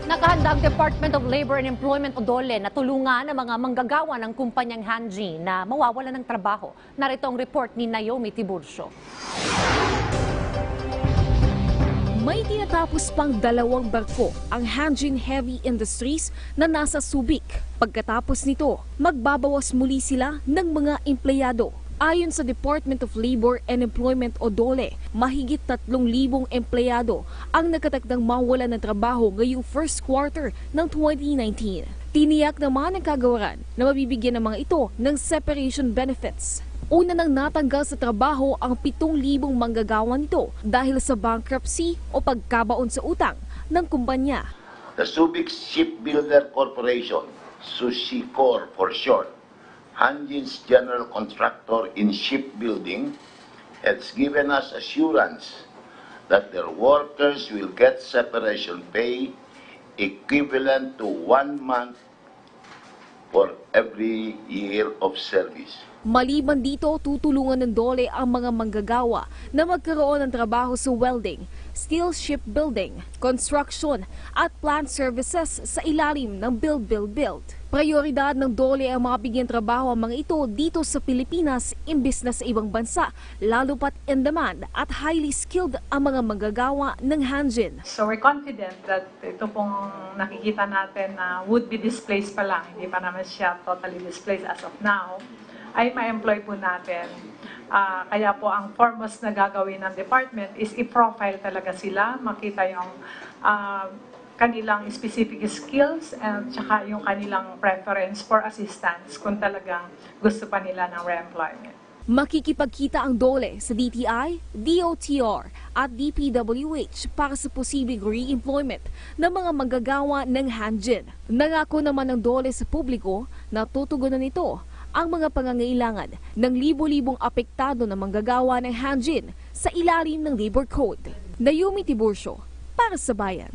Nakahanda ang Department of Labor and Employment o DOLE na tulungan ang mga manggagawa ng kumpanyang Hanjin na mawawalan ng trabaho. Narito ang report ni Naomi Tiburcio. May tinatapos pang 2 barko ang Hanjin Heavy Industries na nasa Subic. Pagkatapos nito, magbabawas muli sila ng mga empleyado. Ayon sa Department of Labor and Employment o DOLE, mahigit 3,000 empleyado ang nakatakdang mawalan ng trabaho ngayong first quarter ng 2019. Tiniyak naman ng kagawaran na mabibigyan ng mga ito ng separation benefits. Una nang natanggal sa trabaho ang 7,000 manggagawa nito dahil sa bankruptcy o pagkabaon sa utang ng kumpanya. The Subic Shipbuilder Corporation, SUSICOR for short, Hanjin's general contractor in shipbuilding, has given us assurance that their workers will get separation pay equivalent to 1 month for every year of service. Maliban dito, tutulungan ng DOLE ang mga manggagawa na magkaroon ng trabaho sa welding, steel shipbuilding, construction at plant services sa ilalim ng Build. Prioridad ng DOLE ang mabigyan trabaho ang mga ito dito sa Pilipinas imbis na sa ibang bansa, lalo pat in demand at highly skilled ang mga manggagawa ng Hanjin. So we're confident that ito pong nakikita natin na would be displaced pa lang, hindi pa naman siya totally displaced as of now, ay ma-employ po natin. Kaya po ang foremost na gagawin ng department is i-profile talaga sila, makita yung kanilang specific skills and saka yung kanilang preference for assistance kung talagang gusto pa nila ng re-employment. Makikipagkita ang DOLE sa DTI, DOTR at DPWH para sa posibleng re-employment ng mga manggagawa ng Hanjin. Nangako naman ng DOLE sa publiko na tutugunan nito ang mga pangangailangan ng libo-libong apektado na manggagawa ng Hanjin sa ilalim ng Labor Code. Naomi Tiburcio para sa Bayan.